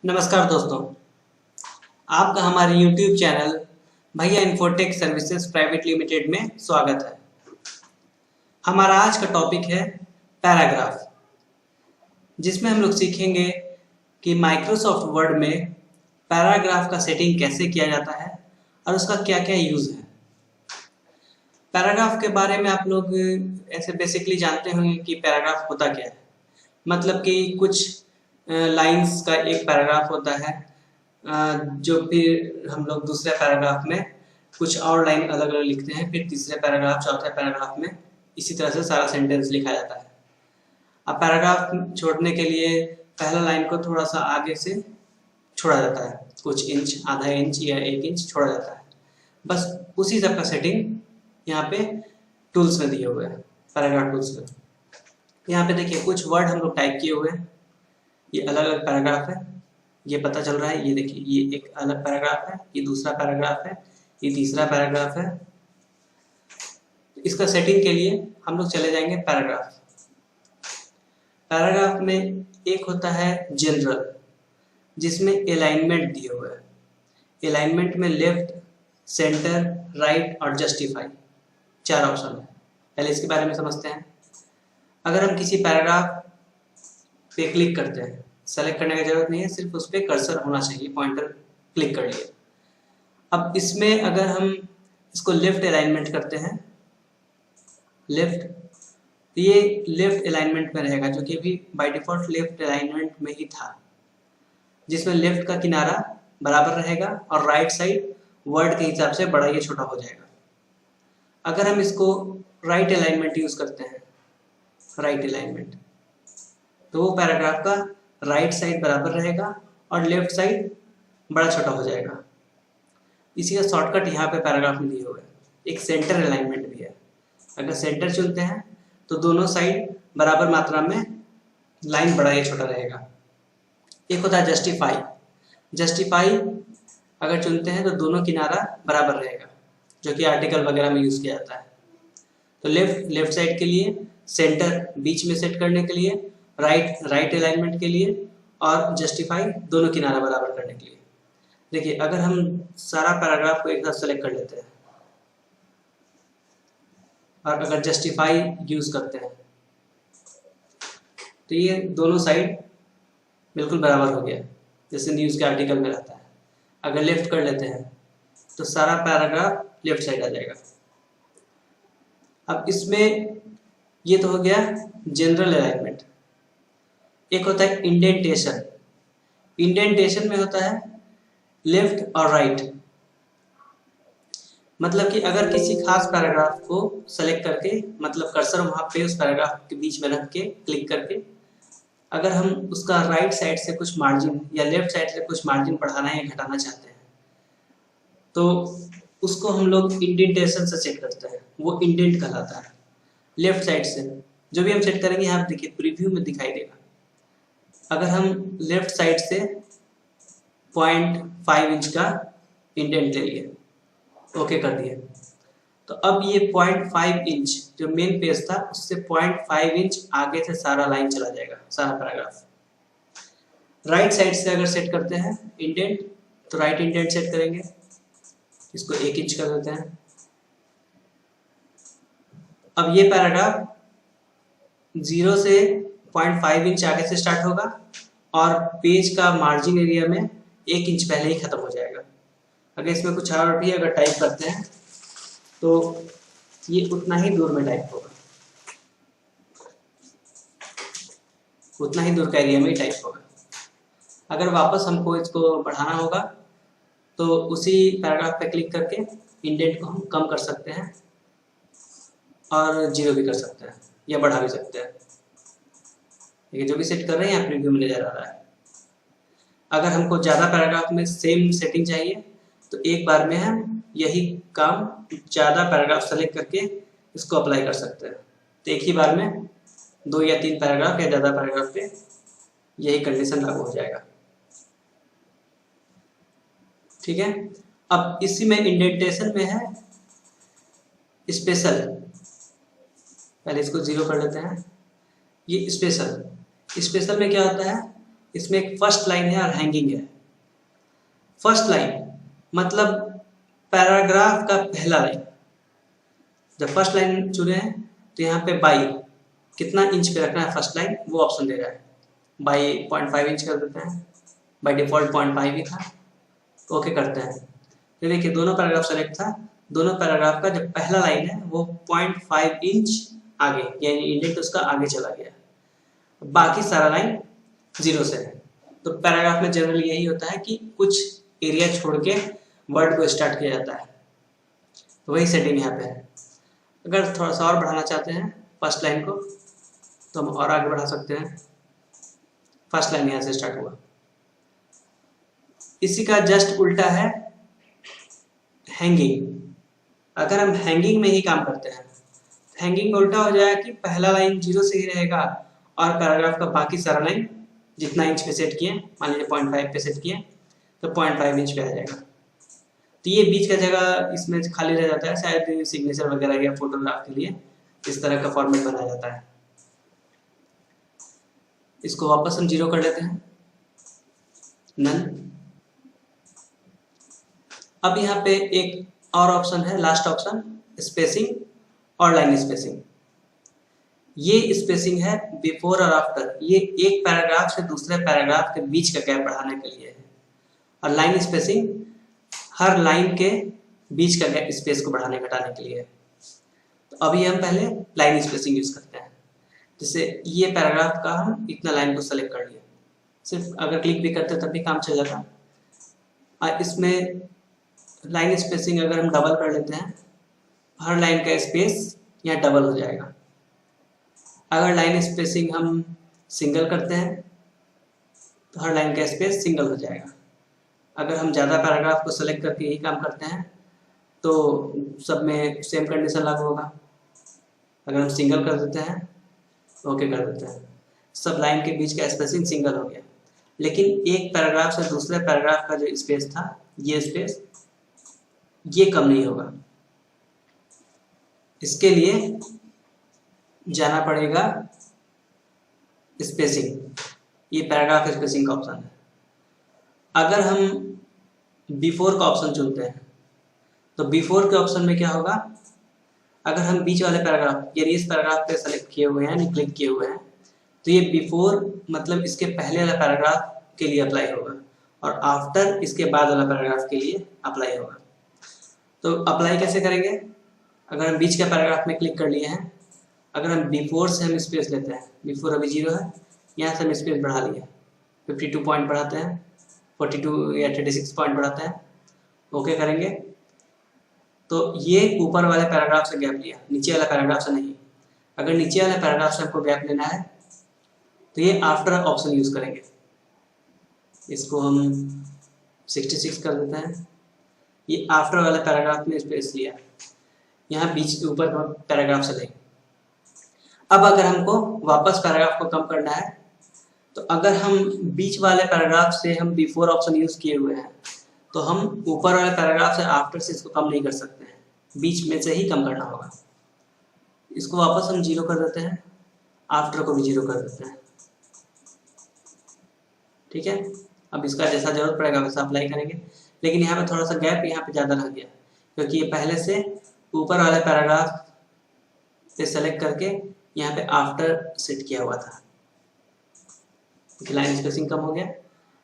नमस्कार दोस्तों, आपका हमारे YouTube चैनल भैया इन्फोटेक सर्विसेज प्राइवेट लिमिटेड में स्वागत है। हमारा आज का टॉपिक है पैराग्राफ, जिसमें हम लोग सीखेंगे कि माइक्रोसॉफ्ट वर्ड में पैराग्राफ का सेटिंग कैसे किया जाता है और उसका क्या क्या यूज़ है। पैराग्राफ के बारे में आप लोग ऐसे बेसिकली जानते होंगे कि पैराग्राफ होता क्या है। मतलब कि कुछ लाइंस का एक पैराग्राफ होता है, जो फिर हम लोग दूसरे पैराग्राफ में कुछ और लाइन अलग अलग लिखते हैं, फिर तीसरे पैराग्राफ चौथे पैराग्राफ में इसी तरह से सारा सेंटेंस लिखा जाता है। अब पैराग्राफ छोड़ने के लिए पहला लाइन को थोड़ा सा आगे से छोड़ा जाता है, कुछ इंच, आधा इंच या 1 इंच छोड़ा जाता है। बस उसी सब का सेटिंग यहाँ पे टूल्स में दिए हुए हैं, पैराग्राफ टूल्स में। यहाँ पे देखिए कुछ वर्ड हम लोग टाइप किए हुए हैं, ये अलग अलग पैराग्राफ है, ये पता चल रहा है। ये देखिए ये एक अलग पैराग्राफ है, ये दूसरा पैराग्राफ है, ये तीसरा पैराग्राफ है। इसका सेटिंग के लिए हम लोग चले जाएंगे पैराग्राफ। पैराग्राफ में एक होता है जनरल, जिसमें अलाइनमेंट दिए हुए हैं। अलाइनमेंट में लेफ्ट, सेंटर, राइट और जस्टिफाई 4 ऑप्शन है। पहले इसके बारे में समझते हैं। अगर हम किसी पैराग्राफ पे क्लिक करते हैं, सेलेक्ट करने की जरूरत नहीं है, सिर्फ उस पर कर्सर होना चाहिए, पॉइंटर क्लिक कर लिए। अब इसमें अगर हम इसको लेफ्ट अलाइनमेंट करते हैं, लेफ्ट, तो ये लेफ्ट अलाइनमेंट में रहेगा, जो कि अभी बाय डिफॉल्ट लेफ्ट अलाइनमेंट में ही था, जिसमें लेफ्ट का किनारा बराबर रहेगा और राइट साइड वर्ड के हिसाब से बड़ा या छोटा हो जाएगा। अगर हम इसको राइट अलाइनमेंट यूज करते हैं, राइट अलाइनमेंट, तो वो पैराग्राफ का राइट साइड बराबर रहेगा और लेफ्ट साइड बड़ा छोटा हो जाएगा। इसी का शॉर्टकट यहाँ पे पैराग्राफ में दिए हुए हैं। एक सेंटर अलाइनमेंट भी है। अगर सेंटर चुनते हैं तो दोनों साइड बराबर मात्रा में लाइन बड़ा या छोटा रहेगा। एक होता है जस्टिफाई। जस्टिफाई अगर चुनते हैं तो दोनों किनारा बराबर रहेगा, जो कि आर्टिकल वगैरह में यूज किया जाता है। तो लेफ्ट साइड के लिए, सेंटर बीच में सेट करने के लिए, राइट अलाइनमेंट के लिए और जस्टिफाई दोनों किनारा बराबर करने के लिए। देखिए अगर हम सारा पैराग्राफ को एक साथ सेलेक्ट कर लेते हैं और अगर जस्टिफाई यूज करते हैं तो ये दोनों साइड बिल्कुल बराबर हो गया, जैसे न्यूज़ के आर्टिकल में रहता है। अगर लेफ्ट कर लेते हैं तो सारा पैराग्राफ लेफ्ट साइड आ जाएगा। अब इसमें ये तो हो गया जनरल अलाइनमेंट। एक होता है इंडेंटेशन। इंडेंटेशन में होता है लेफ्ट और राइट। मतलब कि अगर किसी खास पैराग्राफ को सेलेक्ट करके, मतलब कर्सर वहां पे उस पैराग्राफ के बीच में रख के क्लिक करके, अगर हम उसका राइट साइड से कुछ मार्जिन या लेफ्ट साइड से कुछ मार्जिन बढ़ाना या घटाना चाहते हैं, तो उसको हम लोग इंडेंटेशन से सेट करते हैं। वो इंडेंट कहलाता है। लेफ्ट साइड से जो भी हम सेट करेंगे, यहाँ देखिए प्रीव्यू में दिखाई देगा। अगर हम लेफ्ट साइड से 0.5 इंच का इंडेंट ले लिए, ओके कर दिए, तो अब ये 0.5 इंच जो मेन पेज था उससे 0.5 इंच आगे से सारा लाइन चला जाएगा, सारा पैराग्राफ। राइट साइड से अगर सेट करते हैं इंडेंट, तो राइट इंडेंट सेट करेंगे, इसको 1 इंच कर देते हैं। अब ये पैराग्राफ 0 से 0.5 इंच आगे से स्टार्ट होगा और पेज का मार्जिन एरिया में 1 इंच पहले ही खत्म हो जाएगा। अगर इसमें कुछ और भी अगर टाइप करते हैं तो ये उतना ही दूर में टाइप होगा, उतना ही दूर का एरिया में ही टाइप होगा। अगर वापस हमको इसको बढ़ाना होगा तो उसी पैराग्राफ पे क्लिक करके इंडेंट को हम कम कर सकते हैं और 0 भी कर सकते हैं या बढ़ा भी सकते हैं। ये जो भी सेट कर रहे हैं यहाँ प्रीव्यू में नजर आ रहा है। अगर हमको ज़्यादा पैराग्राफ में सेम सेटिंग चाहिए तो एक बार में हम यही काम ज़्यादा पैराग्राफ सेलेक्ट करके इसको अप्लाई कर सकते हैं। तो एक ही बार में 2 या 3 पैराग्राफ या ज़्यादा पैराग्राफ पे यही कंडीशन लागू हो जाएगा। ठीक है। अब इसी में इंडेंटेशन में है स्पेशल। पहले इसको 0 कर लेते हैं। ये स्पेशल में क्या होता है, इसमें एक फर्स्ट लाइन है और हैंगिंग है। फर्स्ट लाइन मतलब पैराग्राफ का पहला लाइन। जब फर्स्ट लाइन चुने हैं तो यहाँ पे बाई कितना इंच पे रखना है फर्स्ट लाइन वो ऑप्शन दे रहा है। बाई 0.5 इंच कर देते हैं, बाई डिफॉल्ट 0.5 ही था, ओके करते हैं। तो देखिए दोनों पैराग्राफ सेलेक्ट था, दोनों पैराग्राफ का जो पहला लाइन है वो 0.5 इंच आगे यानी इंडेंट उसका आगे चला गया, बाकी सारा लाइन 0 से है। तो पैराग्राफ में जनरली यही होता है कि कुछ एरिया छोड़ के वर्ड को स्टार्ट किया जाता है, तो वही सेटिंग यहाँ पे है। अगर थोड़ा सा और बढ़ाना चाहते हैं फर्स्ट लाइन को तो हम और आगे बढ़ा सकते हैं। फर्स्ट लाइन यहाँ से स्टार्ट हुआ। इसी का जस्ट उल्टा है हैंगिंग। अगर हम हैंगिंग में ही काम करते हैं, हैंगिंग में उल्टा हो जाएगा कि पहला लाइन 0 से ही रहेगा और पैराग्राफ का बाकी सारा लाइन जितना इंच पे सेट किए, मान लीजिए 0.5 पे सेट किए तो 0.5 इंच पे आ जाएगा। तो ये बीच का जगह इसमें खाली रह जाता है, शायद सिग्नेचर वगैरह या फोटोग्राफ के लिए इस तरह का फॉर्मेट बनाया जाता है। इसको वापस हम 0 कर लेते हैं, नन। अब यहाँ पे एक और ऑप्शन है, लास्ट ऑप्शन, स्पेसिंग और लाइन स्पेसिंग। ये स्पेसिंग है बिफोर और आफ्टर, ये एक पैराग्राफ से दूसरे पैराग्राफ के बीच का गैप बढ़ाने के लिए है। और लाइन स्पेसिंग हर लाइन के बीच का गैप स्पेस को बढ़ाने घटाने के लिए है। तो अभी हम पहले लाइन स्पेसिंग यूज करते हैं। जैसे ये पैराग्राफ का हम इतना लाइन को सेलेक्ट कर लिया, सिर्फ अगर क्लिक भी करते तब भी काम चल जाता। और इसमें लाइन स्पेसिंग अगर हम डबल कर लेते हैं, हर लाइन का स्पेस यहाँ डबल हो जाएगा। अगर लाइन स्पेसिंग हम सिंगल करते हैं तो हर लाइन का स्पेस सिंगल हो जाएगा। अगर हम ज़्यादा पैराग्राफ को सेलेक्ट करके यही काम करते हैं तो सब में सेम कंडीशन लागू होगा। अगर हम सिंगल कर देते हैं, ओके कर देते हैं, सब लाइन के बीच का स्पेसिंग सिंगल हो गया। लेकिन एक पैराग्राफ से दूसरे पैराग्राफ का जो स्पेस था, ये स्पेस ये कम नहीं होगा। इसके लिए जाना पड़ेगा स्पेसिंग, ये पैराग्राफ स्पेसिंग का ऑप्शन है। अगर हम बिफोर का ऑप्शन चुनते हैं तो बिफोर के ऑप्शन में क्या होगा, अगर हम बीच वाले पैराग्राफ यानी इस पैराग्राफ पे सेलेक्ट किए हुए हैं, क्लिक किए हुए हैं, तो ये बिफोर मतलब इसके पहले वाला पैराग्राफ के लिए अप्लाई होगा और आफ्टर इसके बाद वाला पैराग्राफ के लिए अप्लाई होगा। तो अप्लाई कैसे करेंगे, अगर हम बीच के पैराग्राफ में क्लिक कर लिए हैं, अगर हम बिफोर से हम स्पेस लेते हैं, बिफोर अभी 0 है, यहाँ से हम स्पेस बढ़ा लिया, 52 पॉइंट बढ़ाते हैं, 42 या 36 पॉइंट बढ़ाते हैं, ओके करेंगे। तो ये ऊपर वाले पैराग्राफ से गैप लिया, नीचे वाला पैराग्राफ से नहीं। अगर नीचे वाले पैराग्राफ से आपको गैप लेना है तो ये आफ्टर ऑप्शन यूज करेंगे। इसको हम 66 कर देते हैं। ये आफ्टर वाले पैराग्राफ में स्पेस लिया, यहाँ बीच ऊपर पैराग्राफ से लेंगे। अब अगर हमको वापस पैराग्राफ को कम करना है तो अगर हम बीच वाले पैराग्राफ से हम बिफोर ऑप्शन यूज किए हुए हैं तो हम ऊपर वाले पैराग्राफ से आफ्टर से इसको कम नहीं कर सकते हैं, बीच में से ही कम करना होगा। इसको वापस हम 0 कर देते हैं, आफ्टर को भी 0 कर देते हैं, ठीक है। अब इसका जैसा जरूरत पड़ेगा वैसा अप्लाई करेंगे। लेकिन यहाँ पे थोड़ा सा गैप यहाँ पे ज़्यादा रह गया क्योंकि ये पहले से ऊपर वाले पैराग्राफ से सेलेक्ट करके यहाँ पे आफ्टर सेट किया हुआ था, लाइन स्पेसिंग कम हो गया।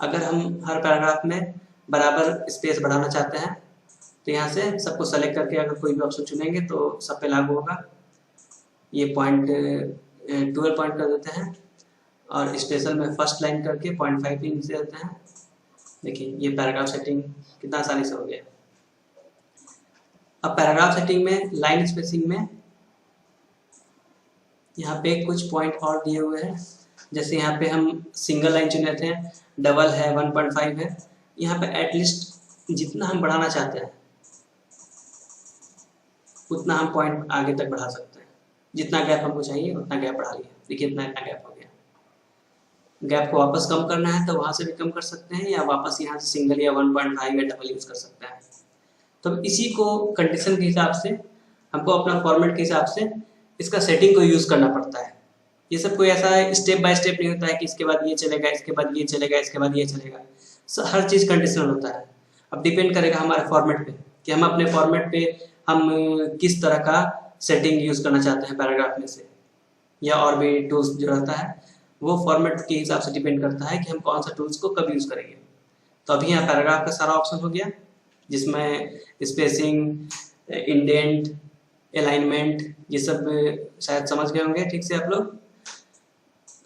अगर हम हर पैराग्राफ में बराबर स्पेस बढ़ाना चाहते हैं तो यहाँ से सबको सेलेक्ट करके अगर कोई भी ऑप्शन चुनेंगे तो सब पे लागू होगा। ये 12 पॉइंट कर देते हैं और स्पेशल में फर्स्ट लाइन करके 0.5 इंच दे देते हैं। देखिए ये पैराग्राफ सेटिंग कितना आसानी से हो गया। अब पैराग्राफ सेटिंग में लाइन स्पेसिंग में यहाँ पे कुछ पॉइंट और दिए हुए हैं। जैसे यहाँ पे हम सिंगल लाइन चुने थे, डबल है, 1.5 है। यहाँ पे एटलीस्ट जितना हम बढ़ाना चाहते हैं उतना हम पॉइंट आगे तक बढ़ा सकते हैं। जितना गैप हमको चाहिए उतना गैप बढ़ा लिया। देखिए इतना गैप हो गया। गैप को वापस कम करना है तो वहाँ से भी कम कर सकते हैं या वापस यहाँ से सिंगल या 1.5 या डबल यूज कर सकते हैं। तो इसी को कंडीशन के हिसाब से हमको अपना फॉर्मेट के हिसाब से इसका सेटिंग को यूज करना पड़ता है। ये सब कोई ऐसा स्टेप बाय स्टेप नहीं होता है कि इसके बाद ये चलेगा, इसके बाद ये चलेगा, इसके बाद ये चलेगा। हर चीज़ कंडीशनल होता है। अब डिपेंड करेगा हमारे फॉर्मेट पे कि हम अपने फॉर्मेट पे हम किस तरह का सेटिंग यूज़ करना चाहते हैं पैराग्राफ में से, या और भी टूल्स जो रहता है वो फॉर्मेट के हिसाब से डिपेंड करता है कि हम कौन सा टूल्स को कब यूज़ करेंगे। तो अभी यहाँ पैराग्राफ का सारा ऑप्शन हो गया, जिसमें स्पेसिंग, इंडेंट, अलाइनमेंट, ये सब शायद समझ गए होंगे ठीक से आप लोग।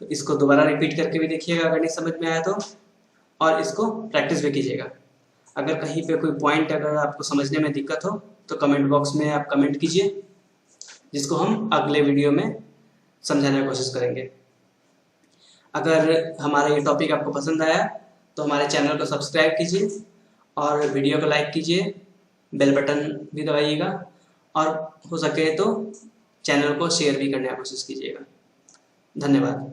तो इसको दोबारा रिपीट करके भी देखिएगा अगर नहीं समझ में आया तो, और इसको प्रैक्टिस भी कीजिएगा। अगर कहीं पे कोई पॉइंट अगर आपको समझने में दिक्कत हो तो कमेंट बॉक्स में आप कमेंट कीजिए, जिसको हम अगले वीडियो में समझाने की कोशिश करेंगे। अगर हमारा ये टॉपिक आपको पसंद आया तो हमारे चैनल को सब्सक्राइब कीजिए और वीडियो को लाइक कीजिए, बेल बटन भी दबाइएगा, और हो सके तो चैनल को शेयर भी करने की कोशिश कीजिएगा। धन्यवाद।